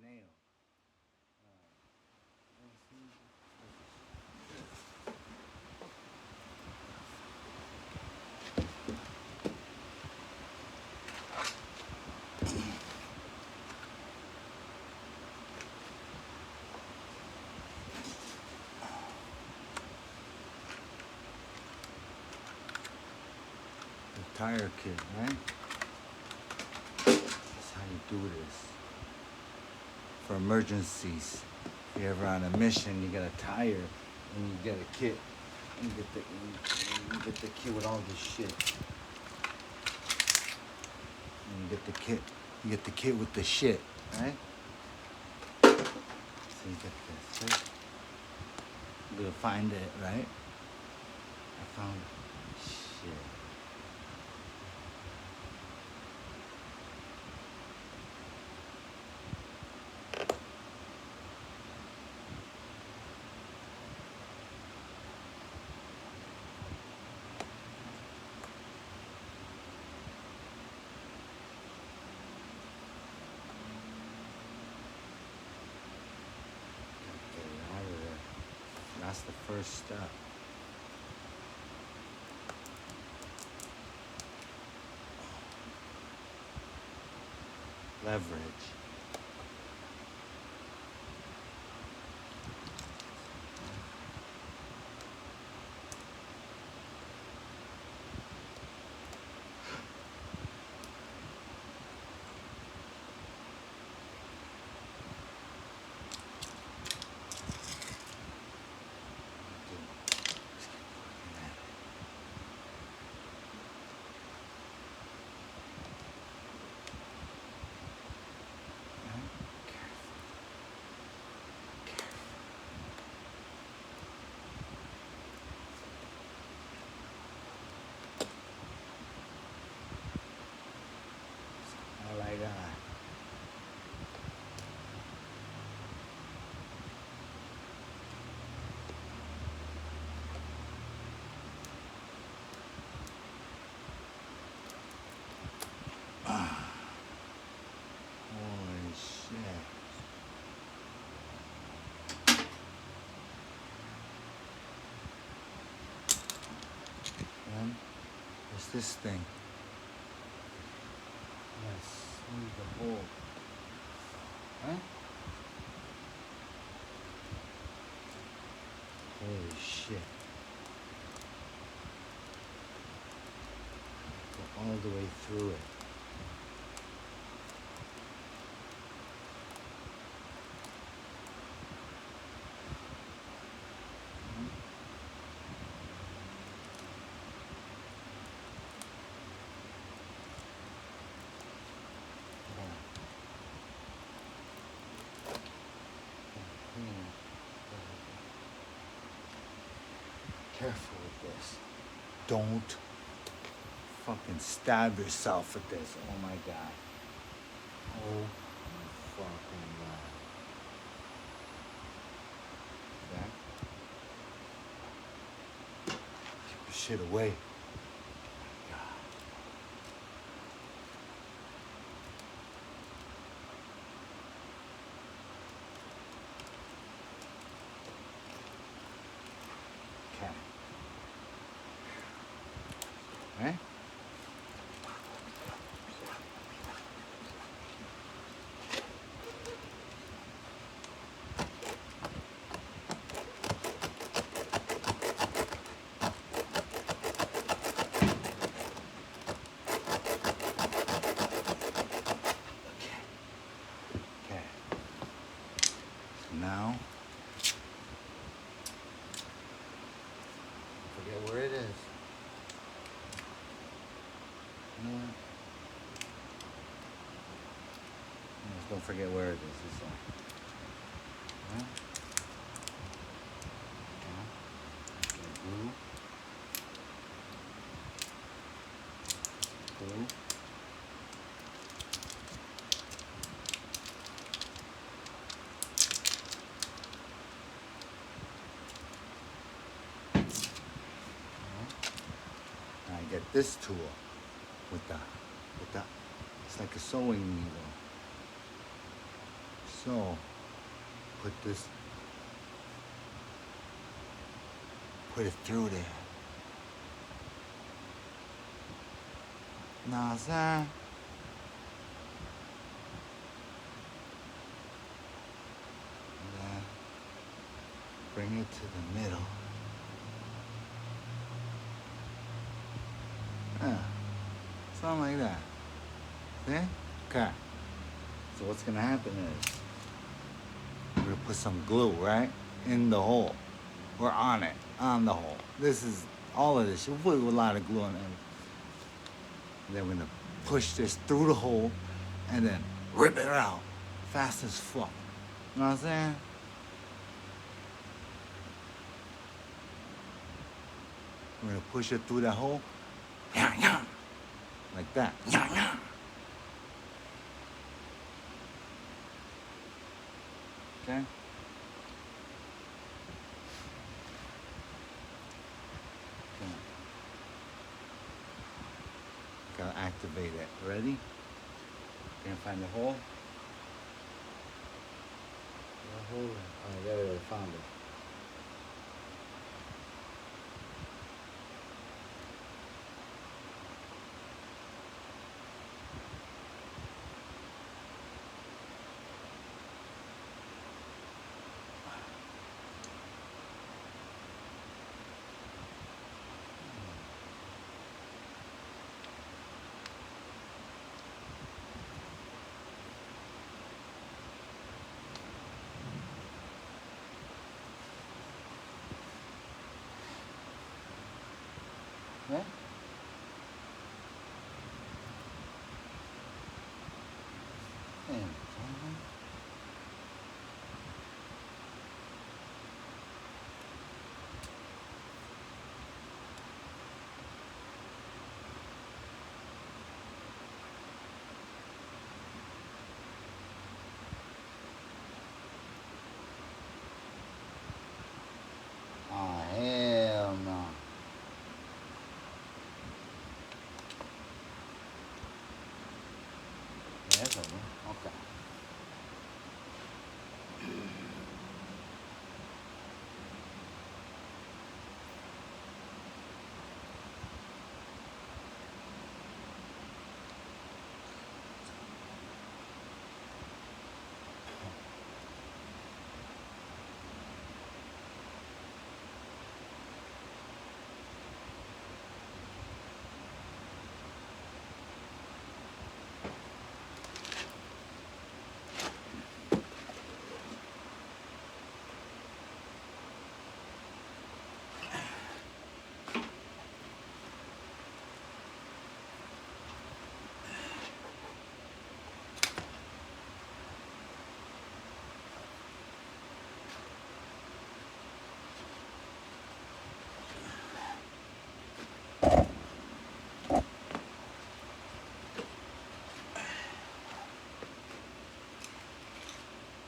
nail. The tire kit, right? That's how you do this. For emergencies. If you're ever on a mission, you get a tire and you get a kit. And you get the kit with all this shit. And you get the kit. You get the kit with the shit, right? So you get this, right? You're gonna find it, right? I found it. Shit. Get it out of there. That's the first step. Leverage. Like that. Holy shit. Then there's this thing. Yes, move the hole. Huh? Holy shit. Go all the way through it. Careful with this. Don't fucking stab yourself with this. Oh my god. Oh my fucking god. That? Keep the shit away. Okay. Right? Okay. So now, forget where it is. You know what? Just don't forget where it is. It's like, right? Okay. Glue. Glue. Now I get this tool with the, it's like a sewing needle. So put this, put it through there. Know what I'm saying? And then bring it to the middle. Yeah, something like that. See? Okay. So what's gonna happen is we're gonna put some glue, right? In the hole. Or on it. On the hole. This is all of this. We'll put a lot of glue on it. And then we're gonna push this through the hole and then rip it out. Fast as fuck. You know what I'm saying? We're gonna push it through that hole. Like that. Okay? Gotta activate it. Ready? Gonna find the hole. The hole. Oh, there we go. Found it. Yeah? Damn. Oh, hell no. Yeah, that's over. Okay.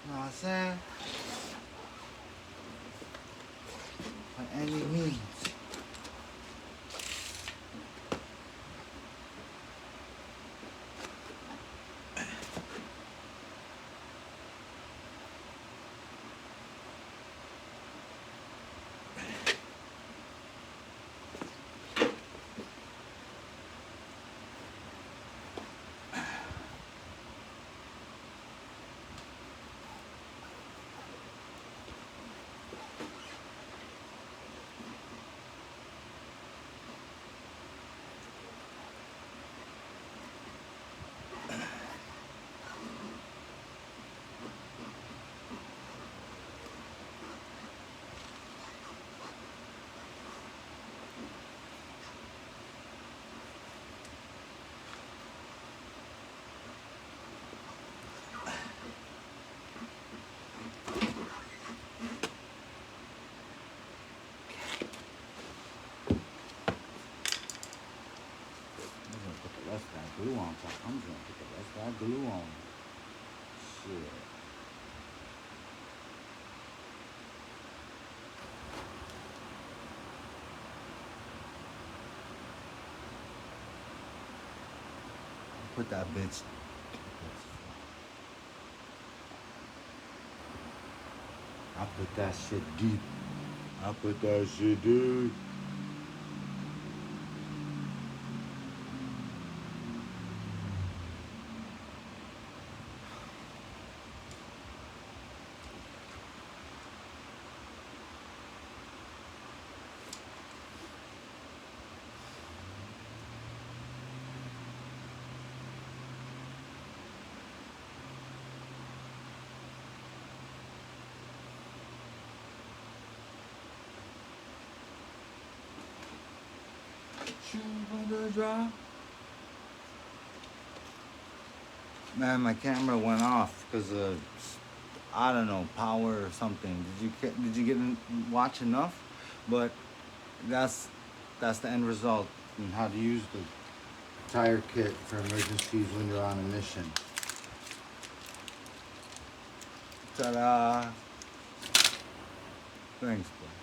You know what I'm saying? By any means. Rest of that glue on top. I'm just gonna put the rest of that glue on. Shit. Put that bitch. I put that shit deep. I put that shit deep. Man, my camera went off because of, I don't know, power or something. Did you watch enough? But that's the end result and how to use the tire kit for emergencies when you're on a mission. Ta-da! Thanks, bro.